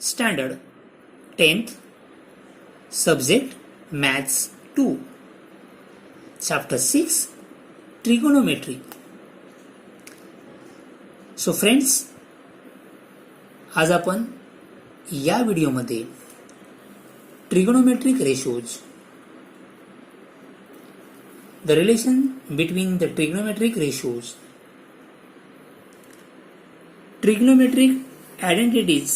Standard 10th Subject Maths 2 Chapter 6 Trigonometry. So friends, आज आपण या व्हिडिओमध्ये trigonometric ratios, the relation between the trigonometric ratios, trigonometric identities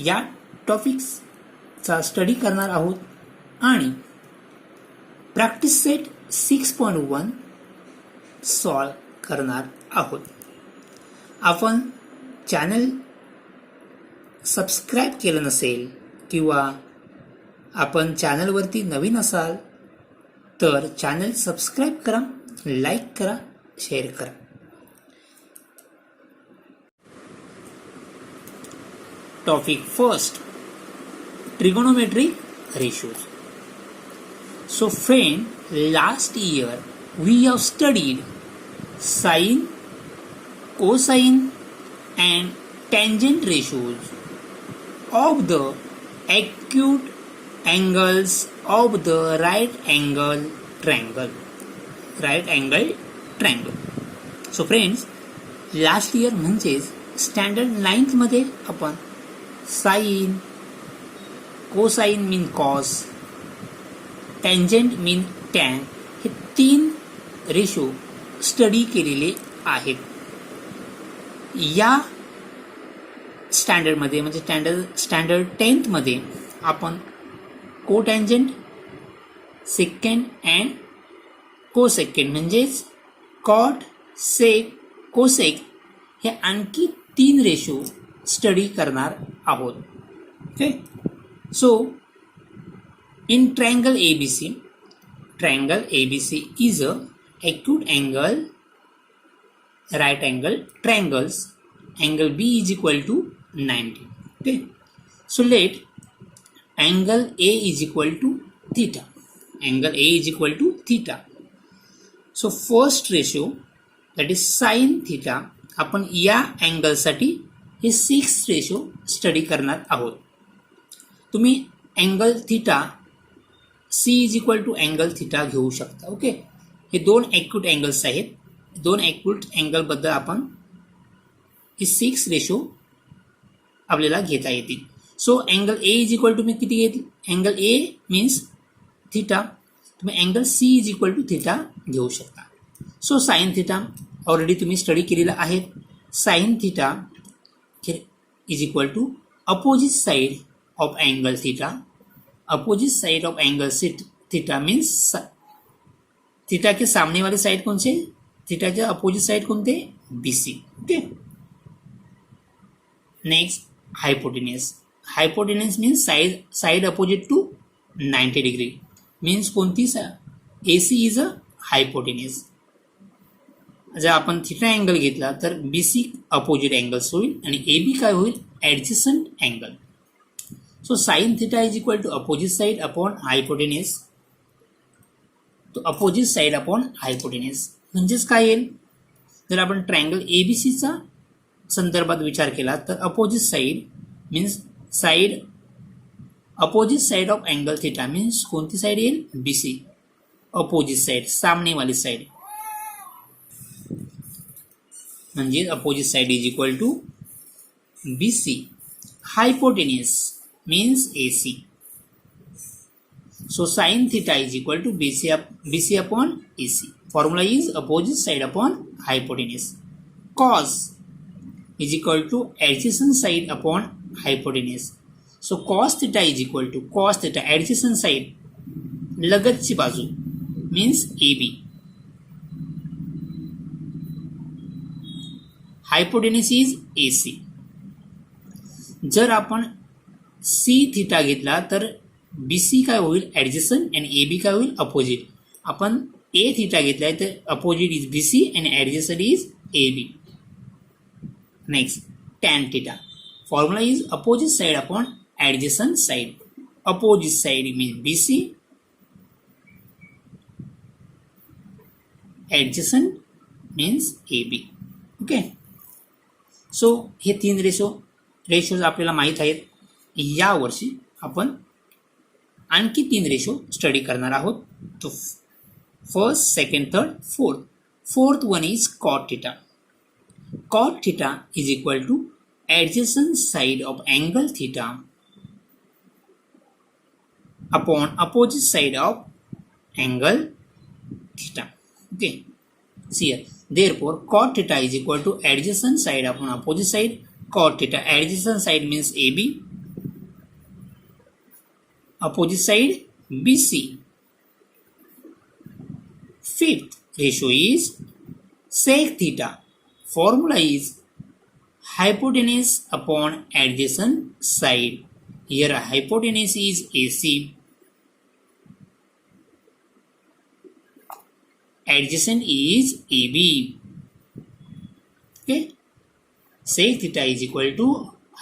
या टॉपिक्सचा study करणार आहोत आणि प्रॅक्टिस सेट 6.1 सॉल्व करणार आहोत. आपण चॅनल सबस्क्राईब केलं नसेल किंवा आपण चॅनलवरती नवीन असाल तर चॅनल सबस्क्राईब करा, लाईक करा, शेअर करा. Topic first, trigonometric ratios. So friend, last year we have studied sine, cosine and tangent ratios of the acute angles of the right angle triangle. So friends, last year म्हणजेच standard 9th मध्ये आपण sine, cosine mean cos, tangent mean tan हे 3 ratio study केलेले आहेत. या स्टँडर्डमध्ये म्हणजे standard 10th मध्ये आपण कोटँजंट, सेकंड अँड कोसेकंड म्हणजेच कॉट, सेक, कोसेक हे आणखी 3 रेशो स्टडी करणार आहोत. Okay, so in triangle ABC is a acute angle right angle triangles. Angle B is equal to 90. Okay, so let angle A is equal to theta. Angle A is equal to theta. So first ratio, that is sin theta, आपण या angle साठी हे 6 ratio study करणार आहोत. तुम्ही angle theta C is equal to angle theta घेऊ शकता. Okay, हे 2 acute angles आहेत. 2 acute angle बद्दल आपण हे 6 रेशो आपल्याला घेता येतील. So angle A is equal to मी किती घेतली? Angle A means theta. तुम्ही angle C is equal to theta घेऊ शकता. सो साइन थिटा ऑलरेडी तुम्ही स्टडी केलेला आहे. Sine theta is equal to opposite side of angle theta. Opposite side of angle theta means theta के सामने वाले side कौन से? थीटा के अपोजिट साइड कौन थे? BC. Okay, next hypotenuse. Hypotenuse means side opposite to 90 degree means कोणती? AC is a hypotenuse. जर आपण थिटा अँगल घेतला तर BC अपोजिट अँगल्स होईल आणि AB काय होईल? Adjacent angle. So sine theta is equal to opposite side upon hypotenuse. तो अपोजिट साइड अपॉन हायपोटेन्यूज म्हणजेच काय येईल? जर आपण ट्रायंगल ABCचा संदर्भात विचार केला तर opposite side means opposite side of angle theta means कोणती साइड येईल? BC. अपोजिट साइड, सामने वाली साइड म्हणजे opposite side is equal to BC. Hypotenuse means AC. So sin theta is equal to BC upon AC. Formula is opposite side upon hypotenuse. Cos is equal to adjacent side upon hypotenuse. So cos theta is equal to cos theta adjacent side लगतची बाजू means AB. Hypotenuse is AC. जर आपण C theta घेतला तर BC काय होईल? ॲडजसंट आणि AB काय होईल? अपोजिट. आपण A थिटा घेतलाय तर अपोजिट इज BC आणि adjacent is AB. Next tan theta. Formula is opposite side upon adjacent side. Opposite side means BC, adjacent means AB. Okay. So हे 3 रेशोज आपल्याला माहीत आहेत. यावर्षी आपण आणखी 3 रेशो स्टडी करणार आहोत. तो first, second, third, fourth. Fourth one is cot theta. Cot theta is equal to adjacent side of angle theta upon opposite side of angle theta. Okay. See here. Therefore, cot theta is equal to adjacent side upon opposite side. Cot theta, adjacent side means AB, opposite side BC. Fifth ratio is sec theta. Formula is hypotenuse upon adjacent side. Here hypotenuse is AC. Adjacent is AB. Okay. Sec theta is equal to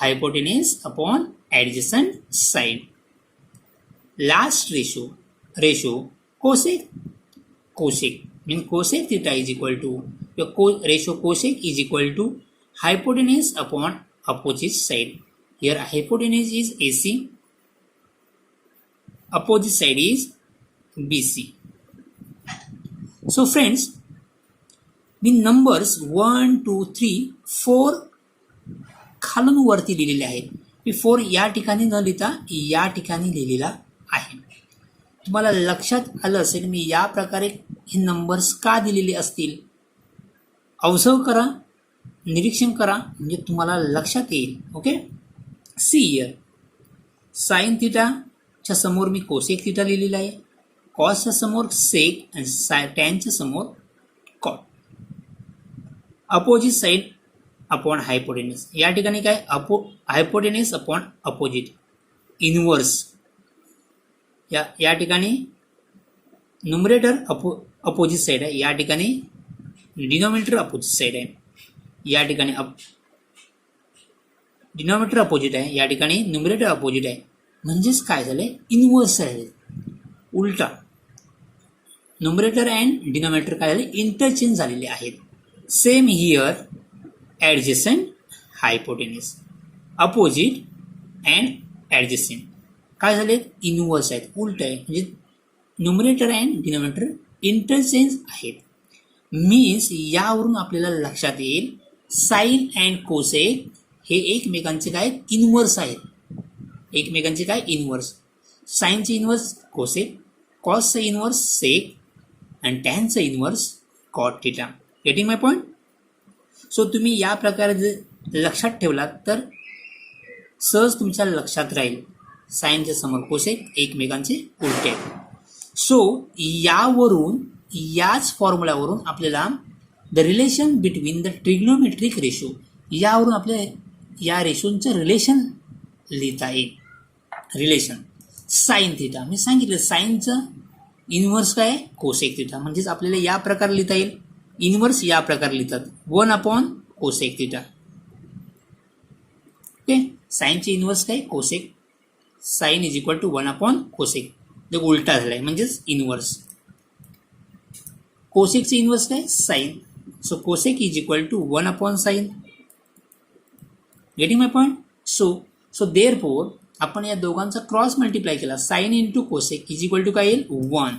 hypotenuse upon adjacent side. Last ratio cosec. Cosec means cosec theta is equal to ratio cosec is equal to hypotenuse upon opposite side. Here hypotenuse is AC, opposite side is BC. So friends, me numbers 1, 2, 3, 4 खालून वरती लिहिलेले आहेत. मी 4 या ठिकाणी न लिहिता या ठिकाणी लिहिलेला आहे. तुम्हाला लक्षात आलं असेल मी या प्रकारे हे नंबर्स का दिलेले असतील. ऑब्झर्व करा, निरीक्षण करा, म्हणजे तुम्हाला लक्षात येईल. ओके. सी हियर, साइन थीटाच्या समोर मी कोसेक थीटा लिहिलेला आहे. कॉसच्या समोर सेक आणि टॅनच्या समोर cot. Opposite side upon hypotenuse. या ठिकाणी काय हायपोटेनस अपॉन अपोजिट इनवर्स. या ठिकाणी न्यूमरेटर अपोजिट साइड आहे, या ठिकाणी डिनॉमिनेटर अपोजिट साइड आहे. या ठिकाणी डिनॉमिनेटर अपोजिट आहे, या ठिकाणी न्यूमरेटर अपोजिट आहे. म्हणजेच काय झालंय, इनवर्स आहे, उलटा. न्यूमरेटर अँड डिनॉमिनेटर काय झाले, इंटरचेंज झालेले आहेत. Same here adjacent, hypotenuse, opposite and adjacent काय झाले, इनवर्स आहेत, उलट आहे. म्हणजे न्यूमरेटर अँड डिनॉमिनेटर इंटरचेंज आहेत. मीन्स यावरून आपल्याला लक्षात येईल साइन अँड कोसेक हे एकमेकांचे काय इनवर्स आहेत. एकमेकांचे काय इनवर्स. साइनचे इनवर्स कोसेक, कॉसचं इनवर्स सेक आणि टॅनचं inverse cot theta. Getting my point. So तुम्ही या प्रकारे जर लक्षात ठेवलात तर सहज तुमच्या लक्षात राहील साइनच्या समोर कोसेक एकमेकांचे उलटे. सो यावरून याच फॉर्म्युलावरून आपल्याला the relation between the trigonometric ratio यावरून आपल्या या रेशोंचं रिलेशन लिहिता येईल. रिलेशन साइन थीटा मी सांगितलं, साइनचं इनवर्स काय कोसेक थीटा. म्हणजेच आपल्याला या प्रकारे लिहिता येईल. इनवर्स या प्रकारे लिहितात 1 अपॉन कोसेक थीटा. ओके. साइनचे इनवर्स काय cosec. Sine is equal to 1 upon cosec. जो उलटा झालाय म्हणजेच इनवर्स. कोसेकचे इनवर्स काय sine. So cosec is equal to 1 upon sine. Getting my point. So therefore आपण या दोघांचा क्रॉस मल्टिप्लाय केला. Sine into cosec is equal to काय येईल 1.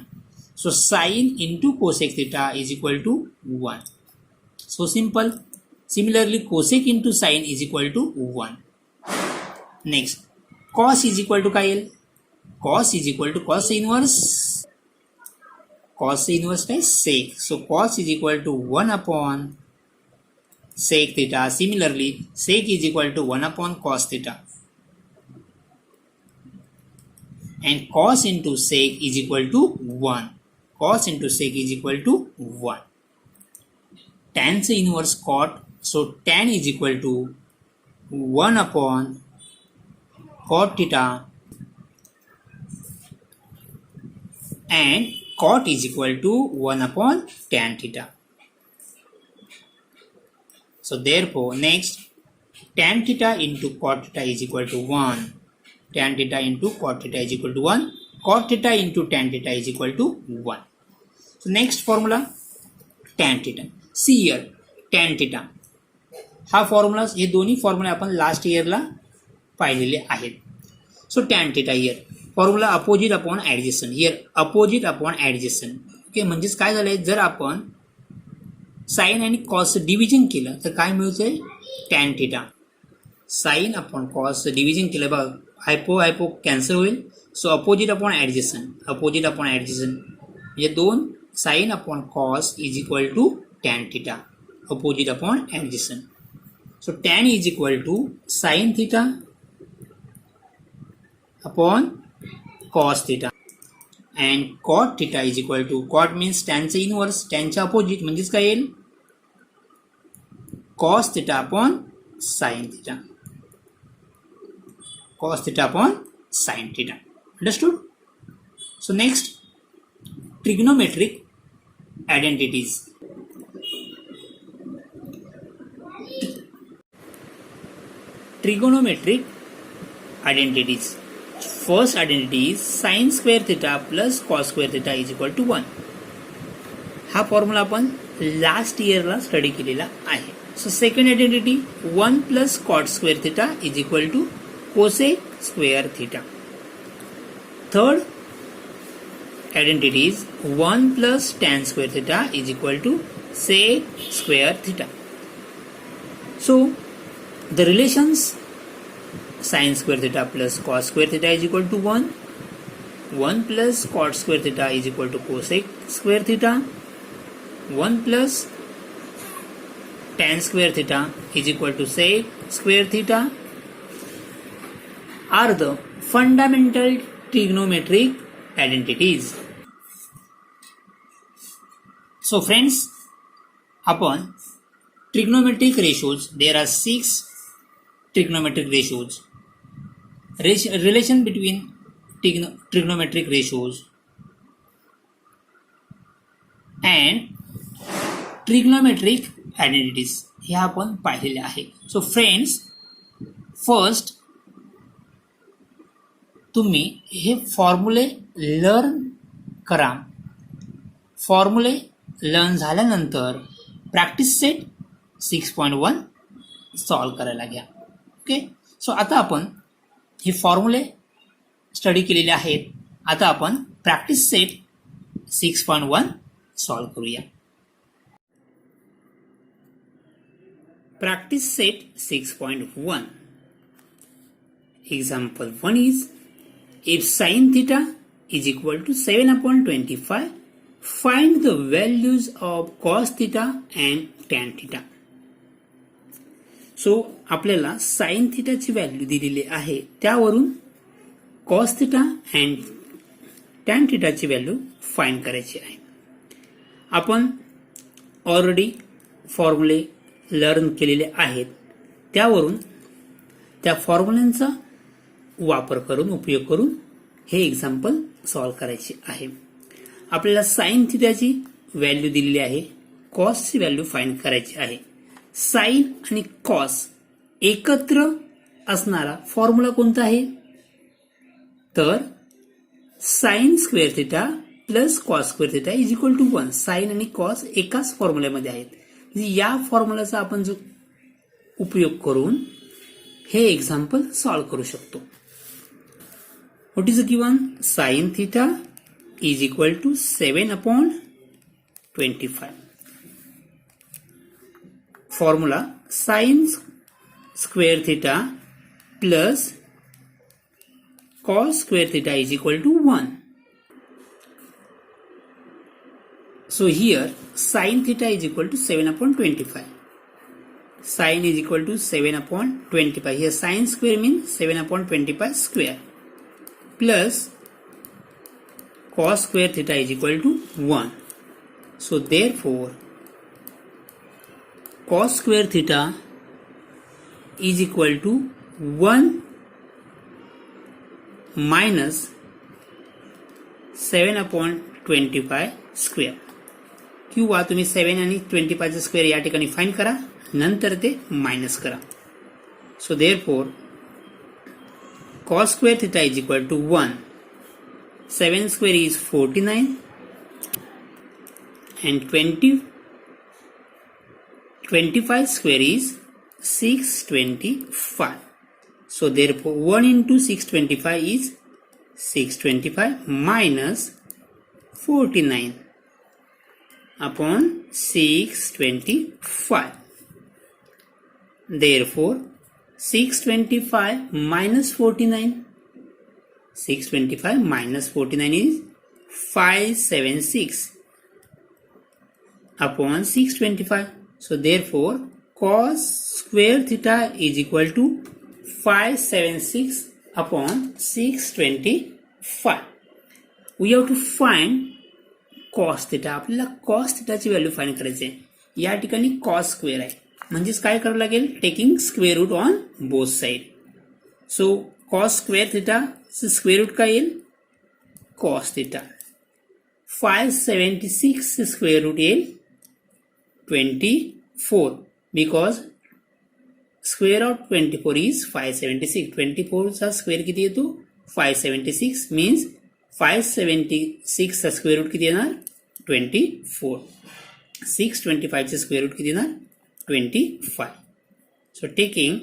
So sine into cosec theta is equal to 1. So simple. Similarly cosec into sine is equal to 1. Next cos is equal to काय येईल. Cos is equal to cos inverse. Cos inverse काय sec. So cos is equal to 1 upon sec theta. Similarly sec is equal to 1 upon cos theta. And cos into sec is equal to 1. Cos into sec is equal to 1. Tan से inverse cot. So tan is equal to 1 upon cot theta and cot is equal to 1 upon tan theta. So therefore next tan theta into cot theta is equal to 1. Tan theta into cot theta is equal to 1. Cot theta into tan theta is equal to 1. So next formula tan theta. See here tan theta. हा formula, हे दोन्ही formula आपण last इयरला पाहिलेले आहेत. So tan theta here formula opposite upon adjacent, here opposite upon adjacent. Okay, म्हणजेच काय झालंय, जर आपण साईन आणि कॉस डिव्हिजन केलं तर काय मिळतंय, tan theta. Sine upon cos division केलं बघा, हायपो कॅन्सल होईल. So opposite upon adjacent, opposite upon adjacent म्हणजे दोन sine upon cos is equal to tan theta, opposite upon adjacent. So tan is equal to sine theta upon cos theta and cot theta is equal to, cot means टॅनचं inverse, टॅनच्या opposite म्हणजेच काय येईल, cos theta upon sine theta, cos theta upon sin theta. Understood? So next, trigonometric identities. Trigonometric identities. First identity is sin square theta plus cos square theta is equal to 1. हा formula आपण last इयरला study केलेला आहे. So second identity 1 plus cot square theta is equal to cosec square theta. Third identity is 1 plus tan square theta is equal to sec square theta. So the relations sin square theta plus cos square theta is equal to 1, 1 plus cot square theta is equal to cosec square theta, 1 plus tan square theta is equal to sec square theta are the fundamental trigonometric identities. So friends, upon trigonometric ratios, there are 6 trigonometric ratios. Relation between trigonometric ratios and trigonometric identities हे आपण पाहिलेले आहे. So friends, first तुम्ही हे फॉर्म्युले learn करा. फॉर्म्युले learn झाल्यानंतर practice set 6.1 solve करायला घ्या. Okay, सो आता आपण हे फॉर्म्युले स्टडी केलेले आहेत. आता आपण प्रॅक्टिस सेट 6.1 सॉल्व करूया. Practice set 6.1. Example 1 is, if sin theta is equal to 7 upon 25, find the values of cos theta and tan theta. So आपल्याला sin theta ची व्हॅल्यू दिलेली आहे, त्यावरून cos theta and tan theta ची value find करायची आहे. आपण already फॉर्म्युले learn केलेले आहेत, त्यावरून त्या फॉर्म्युल्यांचा वापर करून, उपयोग करून हे एक्झाम्पल सॉल्व करायचे आहे. आपल्याला साइन थिटाची व्हॅल्यू दिलेली आहे, कॉसची व्हॅल्यू फाइंड करायची आहे. साइन आणि कॉस एकत्र असणारा फॉर्म्युला कोणता आहे, तर sine square theta plus cos square theta is equal to 1. Sine आणि कॉस एकाच फॉर्म्युल्यामध्ये आहेत. या फॉर्म्युलाचा आपण जो उपयोग करून हे एक्झाम्पल सॉल्व करू शकतो. What is the given? Sin theta is equal to 7 upon 25. Formula sin square theta plus cos square theta is equal to 1. So here sin theta is equal to 7 upon 25. Sin is equal to 7 upon 25. Here sin square means 7 upon 25 square. Plus cos square theta is equal to 1. So therefore cos square theta is equal to 1 minus 7 upon 25 square. किंवा तुम्ही 7 आणि 25 चा square या ठिकाणी find करा, नंतर ते minus करा. सो therefore cos square theta is equal to 1. 7 square is 49 and 25 25 square is 625. So therefore 1 into 625 is 625 minus 49 upon 625. Therefore 625 minus 49. 625 minus 49 is 576 upon 625. So therefore cos square theta is equal to 576 upon 625. We have to find cos theta. आपल्याला cos theta ची value find करायची आहे. या ठिकाणी cos square आहे, म्हणजेच काय करावं लागेल, taking square root on both side. So cos square theta square root काय येईल, cos theta. 576 स्क्वेअर रूट येईल 24, बिकॉज स्क्वेअर ऑफ 24 इज 576. 24 चा स्क्वेअर किती येतो, 576. मीन्स 576 चा स्क्वेअर रूट किती येणार, 24. 625 चे स्क्वेअर रूट किती येणार, 25. So taking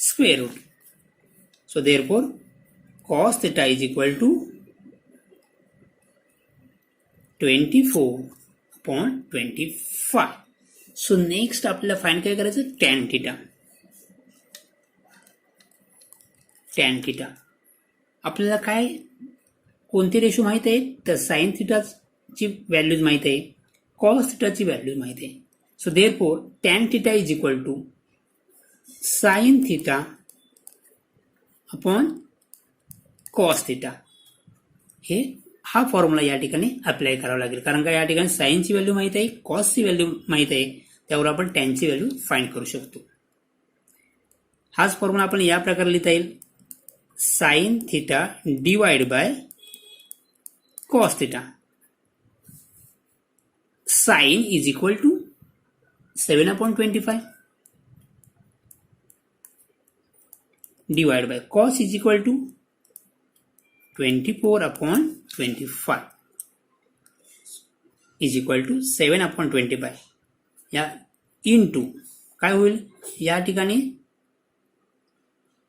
square root. So therefore cos theta is equal to 24 upon 25. So next आपल्याला फाइंड काय करायचं, tan theta. tan theta आपल्याला काय कोणते रेशो माहित आहे, तर sin theta ची व्हॅल्यूज माहित आहे, cos theta ची व्हॅल्यूज माहित आहे. सो therefore tan theta is equal to sin theta upon cos theta. हे हा फॉर्म्युला या ठिकाणी अप्लाय करावा लागेल, कारण का या ठिकाणी साइन ची व्हॅल्यू माहित आहे, कॉस ची व्हॅल्यू माहित आहे, त्यावर आपण tan ची व्हॅल्यू फाइंड करू शकतो. हाच फॉर्म्युला आपण या प्रकारे लिहिता येईल, sin theta divide by cos theta. sin is equal to 7/25 divided by cos is equal to 24/25 is equal to 7/25. या इंटू काय होईल, या ठिकाणी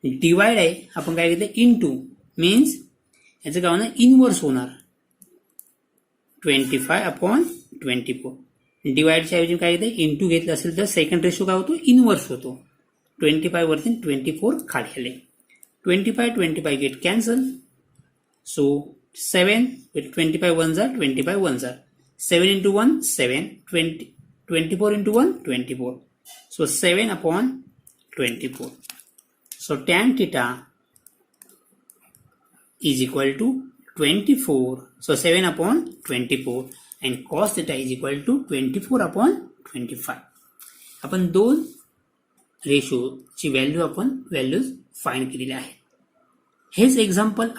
डिवाइड आहे, आपण काय घेतलं इंटू, मीन्स याचं काय होणार, इनवर्स होणार 25/24. डिवाइडच्या ऐवजी काय घेतलं, इंटू घेतलं असेल तर सेकंड रेशो काय होतो, इनवर्स होतो. 25 वरती 24 खाली आले. 25 get cancel. So 7 with 25 ones are 25 ones are 7 into 1 7 24 into 1 24. So 7/24. So tan theta is equal to 24. So 7/24 and cos theta is equal to 24/25. आपण दोन रेशो ची व्हॅल्यू आपण व्हॅल्यूज फाइंड केलेली आहे. हेच एक्झाम्पल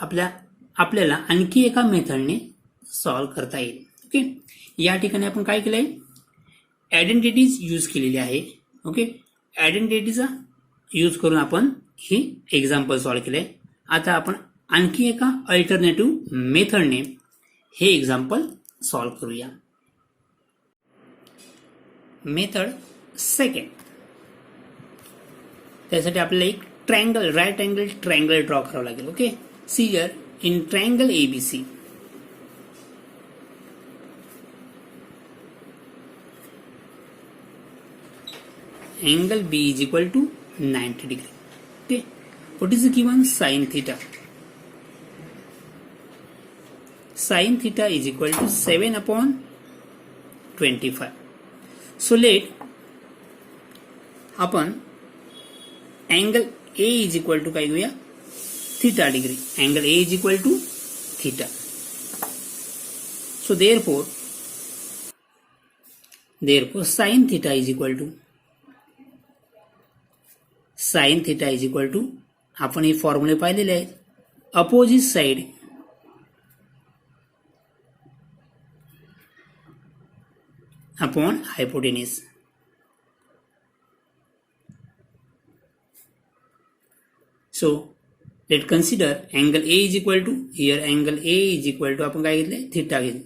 आपल्याला आणखी एका मेथडने सॉल्व्ह करता येईल. ओके, या ठिकाणी आपण काय केलंय, आयडेंटिटीज यूज केलेली आहे. ओके, आयडेंटिटीचा यूज करून आपण ही एक्झाम्पल सॉल्व्ह केलंय. आता आपण आणखी एका अल्टरनेटिव्ह मेथडने हे एक्झाम्पल सॉल्व्ह करूया. मेथड सेकंड, त्यासाठी आपल्याला एक triangle, right angle triangle draw करावं लागेल. Okay, see here in triangle ABC, angle B is equal to 90 degree. Okay, what is given, sin theta. Sin theta is equal to 7/25. So let आपण angle A is equal to काय घेऊया, theta degree. Angle A is equal to theta. So therefore sin theta is equal to आपण हे फॉर्म्युले पाहिलेले आहेत, opposite side upon hypotenuse. So let consider angle A is equal to, here angle A is equal to आपण काय घेतले, theta घेतले.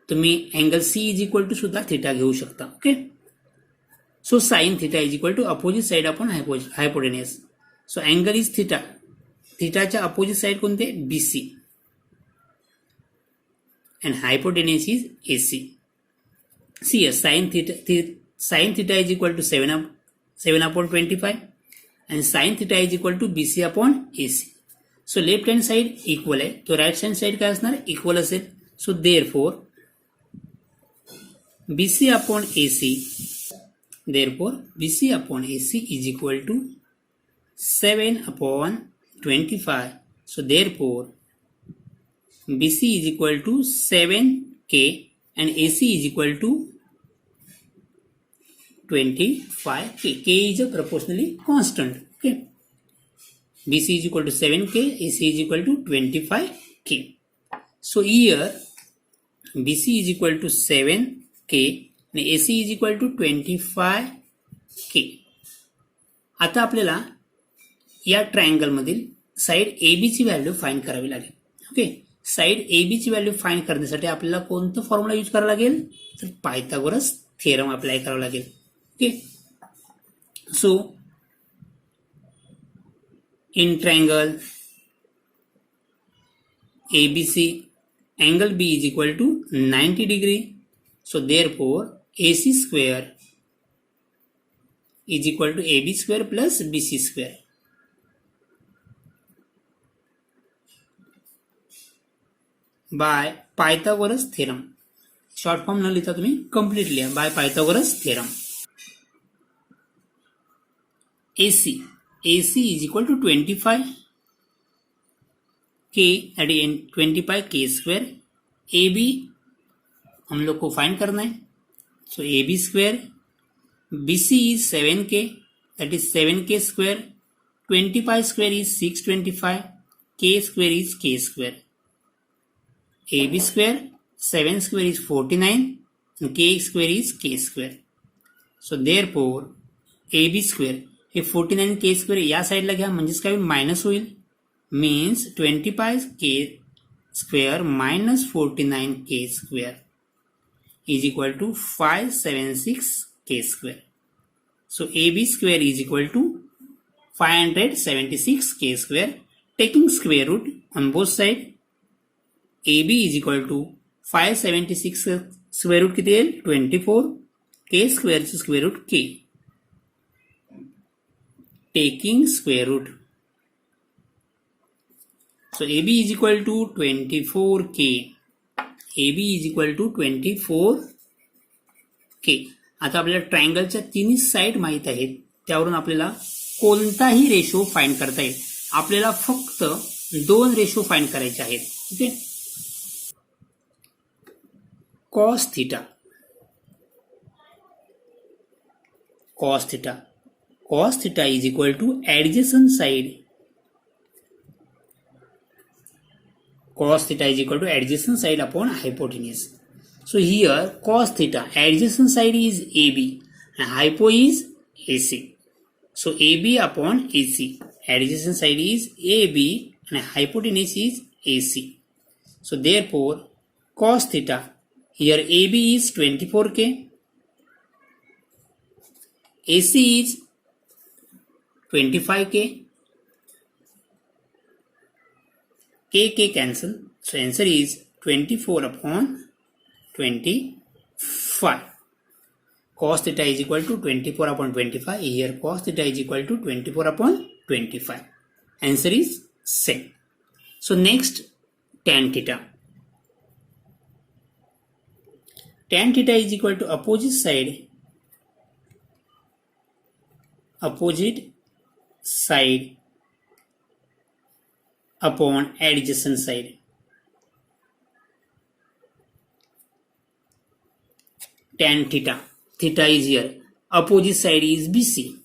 तुम्ही angle C is equal to सुद्धा थिटा घेऊ शकता. Okay. So sine theta is equal to opposite side upon hypotenuse. So angle is theta. थिटाच्या opposite side कोणते? BC. And hypotenuse is AC. See as sine theta is equal to 7 upon 25 and sin theta is equal to BC upon AC. So left hand side equal आहे, तो right hand side काय असणार? Equal असेल. So therefore BC upon AC is equal to 7 upon 25. So therefore BC is equal to 7K and AC is equal to 25K. K is a proportionally constant. Okay. BC is equal to 7K, AC is equal to 25K. So here BC is equal to 7K and AC is equal to 25K. आता आपल्याला या triangle मधील side AB ची value find करावी लागेल. Okay. Side AB ची value find करण्यासाठी आपल्याला कोणतं फॉर्म्युला यूज करावा लागेल? तर पायथागोरस थेरम अप्लाय करावा लागेल. Okay, so in triangle ABC, angle B is equal to 90 degree. So therefore AC square is equal to AB square plus BC square. By Pythagoras theorem. Short form न लिहिता तुम्ही complete लिहा. By Pythagoras theorem. AC is equal to 25K at 25K square. AB हम लोग को find करना है. So AB square. BC is 7K, that is 7K square. 25 square is 625. K square is K square. AB square 7 square is 49 and K square is K square. So therefore AB square हे 49K square या साईडला घ्या, म्हणजेच काय minus होईल. Means 25K square minus 49K square is equal to 576K square. So AB square is equal to 576K square. Taking square root on both side. AB is equal to 576 square root किती येईल? 24. K स्क्वेअरचं square root K. Taking square root. So AB is equal to 24K. AB is equal to 24K. आता आपल्याला ट्रायंगलच्या तिन्ही side माहित आहेत, त्यावरून आपल्याला कोणताही रेशो फाइंड करता येईल. आपल्याला फक्त 2 रेशो फाइंड करायचे आहेत. Okay. cos theta. Cos theta is equal to adjacent side. Cos theta is equal to adjacent side upon hypotenuse. So here cos theta, adjacent side is AB and hypo is AC. So AB upon AC. Adjacent side is AB and hypotenuse is AC. So therefore cos theta, here AB is 24K. AC is 25K. K cancel. So answer is 24 upon 25. Cos theta is equal to 24 upon 25. Here cos theta is equal to 24 upon 25. Answer is same. So next tan theta. Tan theta is equal to opposite side upon adjacent side. Tan theta. Theta is here. Opposite side is BC.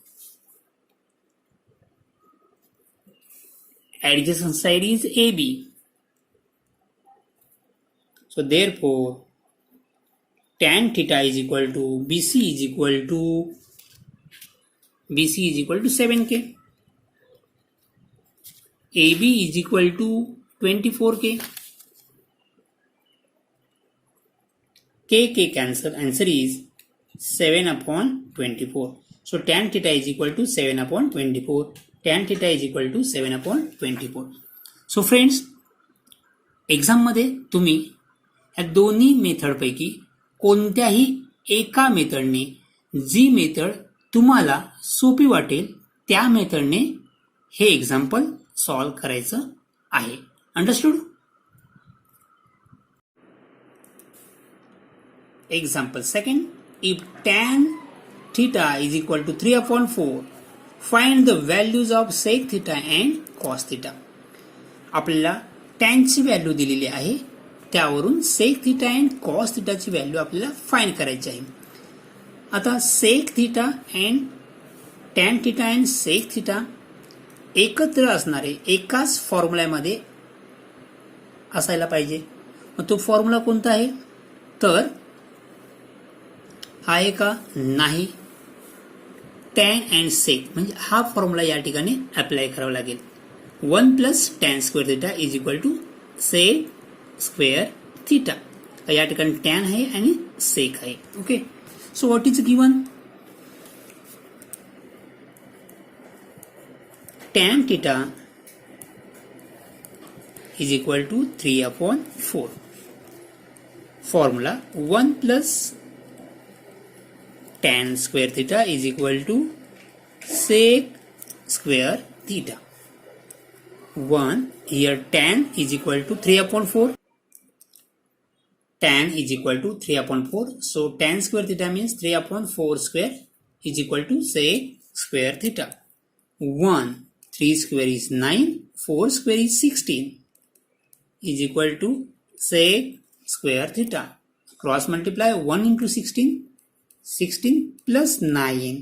Adjacent side is AB. So therefore tan theta is equal to BC is equal to 7K. AB is equal to 24K. k cancel. Answer is 7 upon 24. So tan theta is equal to 7 upon 24. Tan theta is equal to 7 upon 24. So friends, एक्झाममध्ये तुम्ही या दोन्ही मेथडपैकी कोणत्याही एका मेथडने जी method तुम्हाला सोपी वाटेल त्या मेथडने हे एक्झाम्पल सॉल्व करायचं आहे. Understood? Example second, if tan theta is equal to 3 upon 4, find the values of sec theta and cos theta. आपल्याला tan ची व्हॅल्यू दिलेली आहे, त्यावरून sec theta and cos theta ची व्हॅल्यू आपल्याला फाइंड करायची आहे. आता sec theta and tan theta and sec theta एकत्र असणारे एकाच फॉर्म्युल्यामध्ये असायला पाहिजे. मग तो फॉर्म्युला कोणता आहे? तर आहे का? नाही. टॅन अँड सेक म्हणजे हा फॉर्म्युला या ठिकाणी अप्लाय करावा लागेल. 1 plus tan square theta is equal to sec square theta. या ठिकाणी टॅन आहे आणि सेक आहे. Okay, so what is given? Tan theta is equal to 3 upon 4. Formula 1 plus tan square theta is equal to sec square theta. 1 here tan is equal to 3 upon 4. Tan is equal to 3 upon 4. So tan square theta means 3 upon 4 square is equal to sec square theta. 1 3 square is 9, 4 square is 16 is equal to sec square theta. Cross multiply 1 into 16. 16 plus 9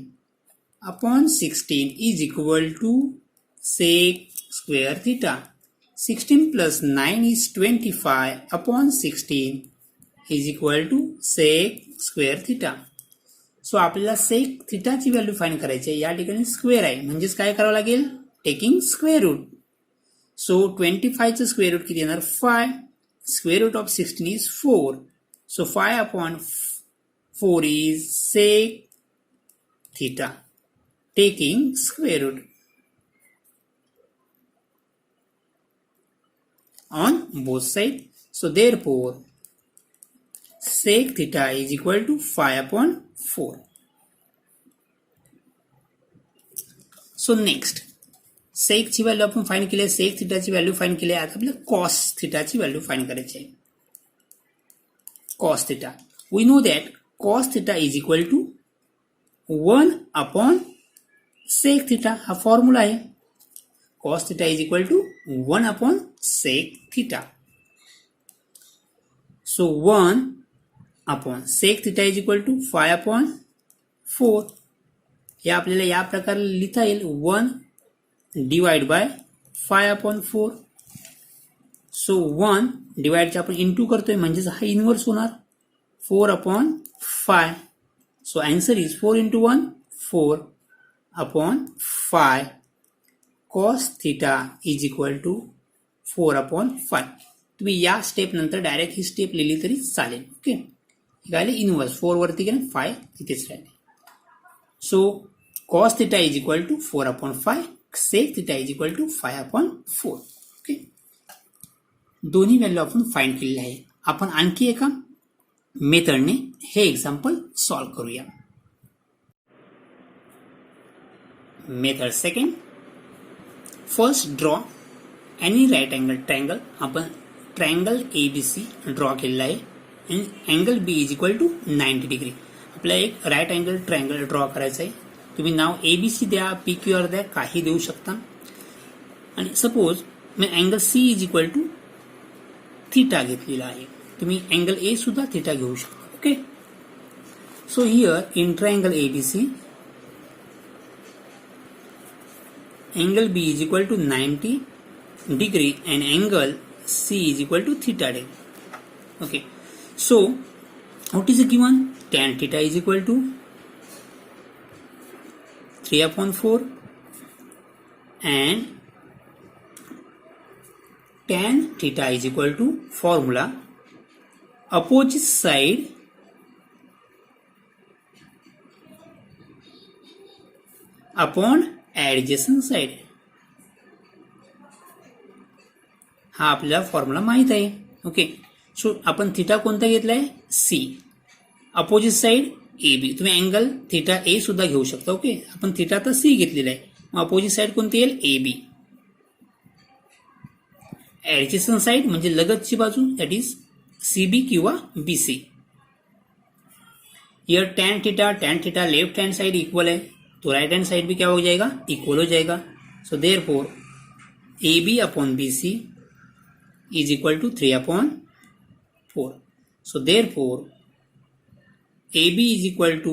upon 16 is equal to sec square theta. 16 plus 9 is 25 upon 16 is equal to sec square theta. सो आपल्याला सेक थिटाची value find करायची आहे. या ठिकाणी square आहे म्हणजेच काय करावं लागेल? Taking square root. सो 25 चं स्क्वेअर रूट किती येणार? 5. Square root of 16 is 4. So 5 upon 4 is sec theta, taking square root on both sides. So therefore, sec theta is equal to 5 upon 4. So next, sec ची value आपण find केली आहे, sec theta ची value find केली आहे. आता आपल्याला cos theta ची व्हॅल्यू फाइंड करायची आहे. cos theta, we know that cos theta is equal to 1 upon sec theta. हा फॉर्म्युला आहे. cos theta is equal to 1 upon sec theta. So 1 upon sec theta is equal to 5 upon 4. हे आपल्याला या प्रकारे लिहिता येईल. 1 divide by 5 upon 4. सो 1 डिवाइडचे आपण into करतोय म्हणजेच हा इनवर्स होणार. 4 upon 5. So answer is 4 into 1, 4 upon 5. Cos theta is equal to 4 upon 5. तुम्ही या स्टेप नंतर डायरेक्ट ही स्टेप लिहिली तरी चालेल. ओके, गाले इनवर्स 4 वरती गेले, 5 तिथेच राहिले. सो cos theta is equal to 4 upon 5. sec theta is equal to 5 upon 4. Okay, दोन्ही व्हॅल्यू आपण फाइंड केलेली आहे. आपण आणखी एका मेथडने हे एक्झाम्पल सॉल्व करूया. Method second, first draw any right angle triangle. आपण ट्रायंगल ABC ड्रॉ केलेला आहे आणि angle B is equal to 90 degree. आपल्याला एक राईट अँगल ट्रायंगल ड्रॉ करायचं आहे. तुम्ही नाव ABC द्या, PQR द्या, काही देऊ शकता. आणि सपोज मी angle C is equal to theta घेतलेला आहे. तुम्ही अँगल A सुद्धा थिटा घेऊ शकता. Okay, so here in triangle ABC angle B is equal to 90 degree and angle C is equal to theta degree. Okay, so what is given? Tan theta is equal to 3 upon 4 and tan theta is equal to formula opposite side upon adjacent side. हा आपल्याला formula माहीत आहे. Okay, सो आपण theta कोणता घेतला आहे? C. Opposite side A B. तुम्ही angle theta A सुद्धा घेऊ शकता. ओके, आपण थिटा तर सी घेतलेला आहे, मग अपोजिट साईड कोणती येईल? A B. ॲडजसंट साईड म्हणजे लगतची बाजू, दॅट इज सी बी किंवा बी सी. यर tan theta left hand side equal है, तो राइट हैंड साइड भी क्या हो जाएगा? इक्वल हो जाएगा. So therefore A B upon B C is equal to 3/4. So therefore A B is equal to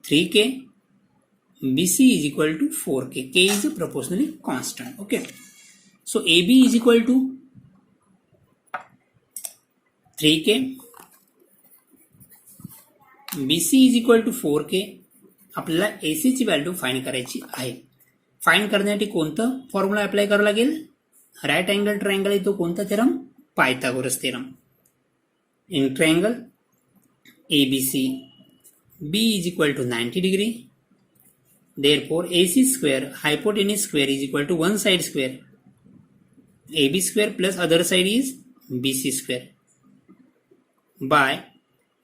3K, BC is equal to 4K. K is a proportionally constant. Okay. So AB is equal to 3K. BC is equal to 4K. आपल्याला AC ची value find करायची आहे. Find करण्यासाठी कोणतं formula apply करावा लागेल? Right angle triangle आहे तो कोणता theorem? Pythagoras theorem. In triangle ABC, B is equal to 90 degree. Therefore, AC square hypotenuse square is equal to one side square. AB square plus other side is BC square by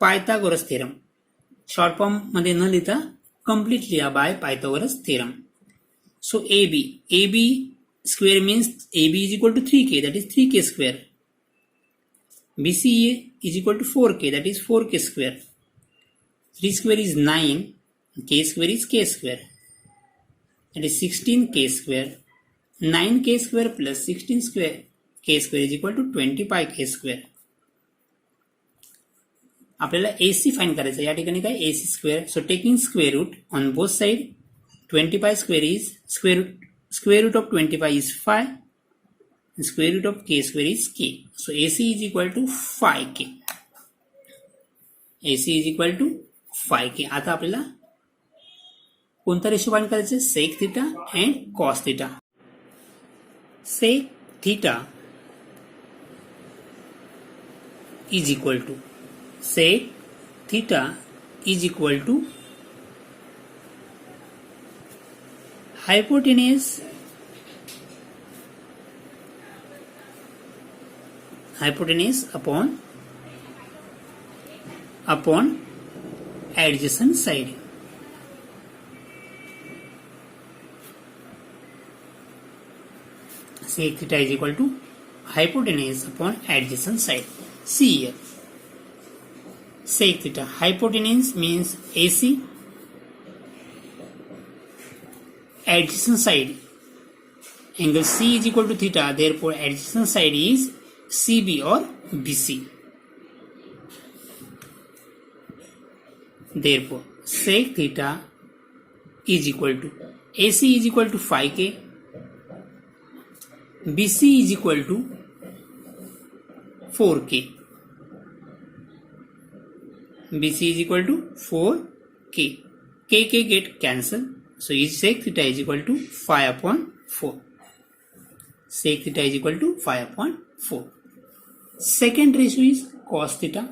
Pythagoras theorem. Short form मध्ये न लिहिता completely by Pythagoras theorem. So AB square means AB is equal to 3K, that is 3K square. BC is equal to 4K, that is 4K square. 3 square is 9, K square is K square. That is 16K square. 9K square plus 16 square K square is equal to 25K square. आपल्याला AC find करायचं. या ठिकाणी काय? AC square. So taking square root on both side, 25 square is square root of 25 is 5, square root of K square is K. So AC is equal to 5K. AC is equal to 5K. आता आपल्याला कोणता ratio find करायचं? Sec theta and cos theta. Sec theta is equal to sec theta is equal to hypotenuse upon adjacent side. Sec theta is equal to hypotenuse upon adjacent side. See here. Sec theta. Hypotenuse means AC. Adjacent side. Angle C is equal to theta. Therefore, adjacent side is CB or BC. Therefore, sec theta is equal to AC is equal to 5K. BC is equal to 4K. BC is equal to 4K. K get cancelled. So sec theta is equal to 5/4. Sec theta is equal to 5/4. Second ratio is cos theta.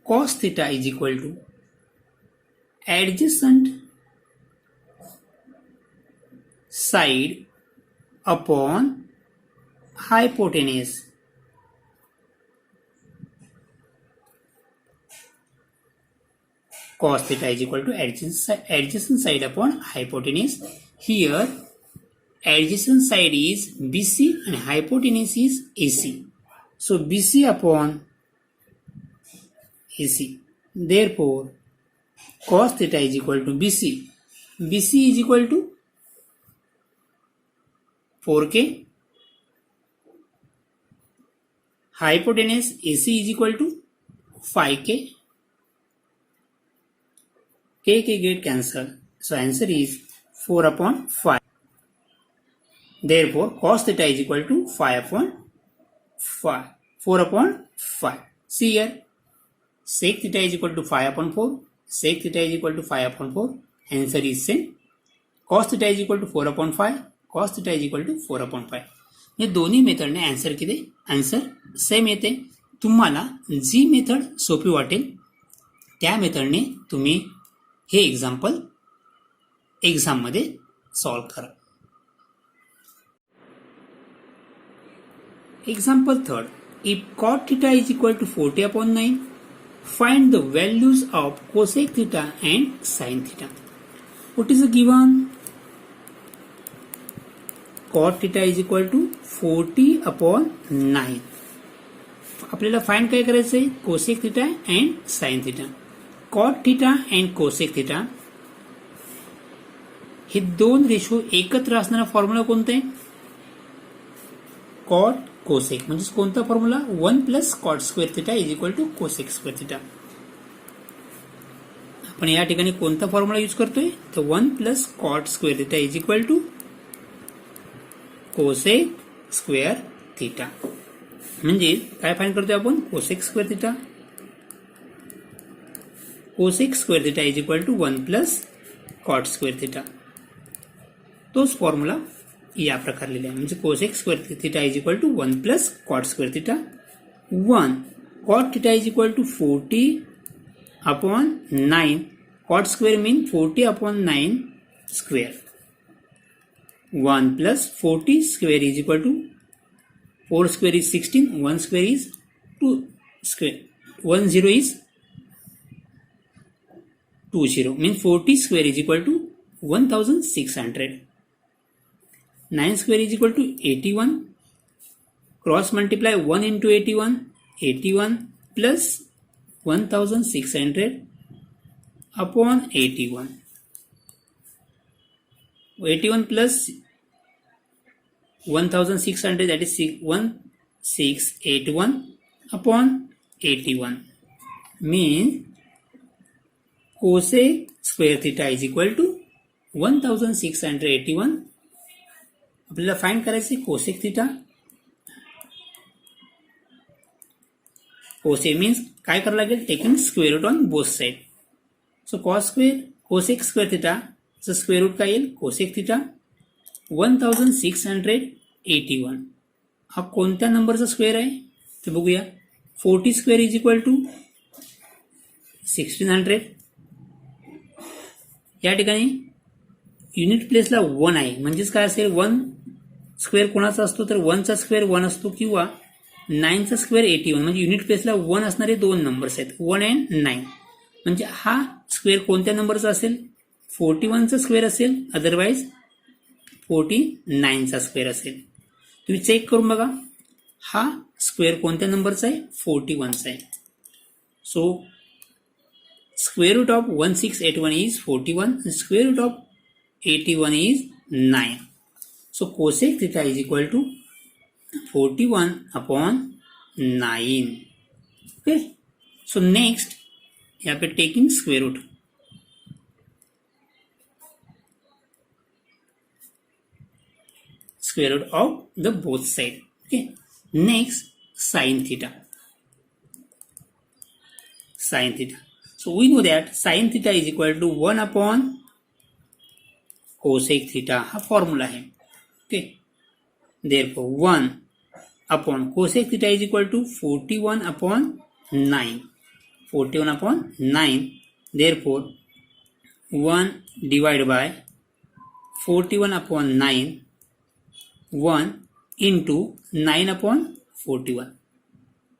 Cos theta is equal to adjacent side upon hypotenuse. Cos theta is equal to adjacent side upon hypotenuse. Here adjacent side is BC and hypotenuse is AC. So BC upon AC. Therefore cos theta is equal to BC. BC is equal to 4K. Hypotenuse AC is equal to 5K. K get cancelled. So answer is 4/5. Therefore cos theta is equal to 5/5. 4/5. See here. Sec theta is equal to 5/4. Sec theta is equal to 5/4. Answer is same. Cos theta is equal to 4/5. Cos theta is equal to 4/5. हे दोन्ही मेथडने answer किती? Answer same येते. तुम्हाला जी method सोपी वाटेल त्या मेथडने तुम्ही हे example एक्झाममध्ये solve करा. Example third. If cot theta is equal to 40/9, find the values of cosec theta and sin theta. What is the given? Cot theta is equal to 40/9. आपल्याला find काय करायचं आहे? Cosec theta and sine theta. Cot theta and cosec theta हे दोन ratio एकत्र असणारा formula कोणता आहे? Cot cosec. म्हणजे कोणता formula? 1 + cot square theta is equal to cosec square theta. आपण या ठिकाणी कोणता फॉर्म्युला यूज करतोय? तर 1 + cot square theta is equal to cosec square theta. म्हणजे काय फाइंड करतोय आपण? Cosec square theta. Cosec square theta is equal to 1 + cot square theta. तोच फॉर्म्युला या प्रकारे लिहिला आहे. म्हणजे cosec square theta is equal to 1 + cot square theta. 1 cot theta is equal to 40/9. Cot square mean 40/9 square. 1 + 40 square is equal to 4 square is 16, 1 square is 2 square, 1 0 is 2 0, means 40 square is equal to 1600. 9 square is equal to 81. Cross multiply 1 into 81, 81 plus 1600 upon 81. 81 plus 1600, that is 1681 upon 81, means cosec square theta is equal to 1681. आपल्याला find करायचे cosec theta. Cosec means काय करावं लागेल? Taking square root on both side. So cos square cosec square theta चं square root काय येईल? Cosec theta. 1681 हा कोणत्या नंबरचा स्क्वेअर आहे ते बघूया. 40 स्क्वेअर इज इक्वल टू 1600. या ठिकाणी युनिट प्लेसला 1 आहे, म्हणजेच काय असेल? 1 स्क्वेअर कोणाचा असतो? तर 1चा स्क्वेअर 1 असतो, किंवा 9चा स्क्वेअर 81. म्हणजे युनिट प्लेसला 1 असणारे दोन नंबर्स आहेत, 1 and 9. म्हणजे हा स्क्वेअर कोणत्या नंबरचा असेल? 41चा स्क्वेअर असेल, अदरवाइज 49चा स्क्वेअर असेल. तुम्ही चेक करून बघा हा स्क्वेअर कोणत्या नंबरचा आहे? 41चा आहे. So square root of 1681 is 41, square root of 81 is 9. So cosec theta is equal to 41/9. Okay. So next यहाँ पे taking square root. Square root of the both side. Okay. Next, sin theta. Sin theta. So we know that sin theta is equal to 1 upon cosec theta. हा formula है. Okay. Therefore 1 upon cosec theta is equal to 41/9. 41/9. Therefore 1 divided by 41/9. 1 into 9/41.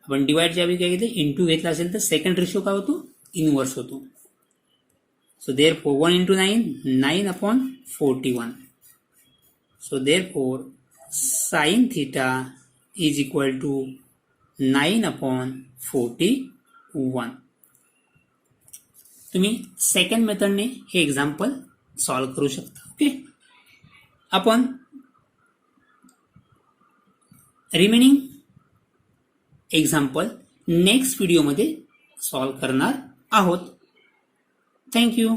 आपण divide ज्यावेळी काय घेतलं? Into घेतला असेल तर second ratio काय होतो? इनवर्स होतो. So therefore 1 into 9, 9/41. So therefore sine theta is equal to 9/41. तुम्ही सेकंड मेथडने हे एक्झाम्पल सॉल्व करू शकता. ओके. आपण रिमेनिंग एक्झाम्पल नेक्स्ट व्हिडिओमध्ये सॉल्व करणार आहोत. थँक्यू.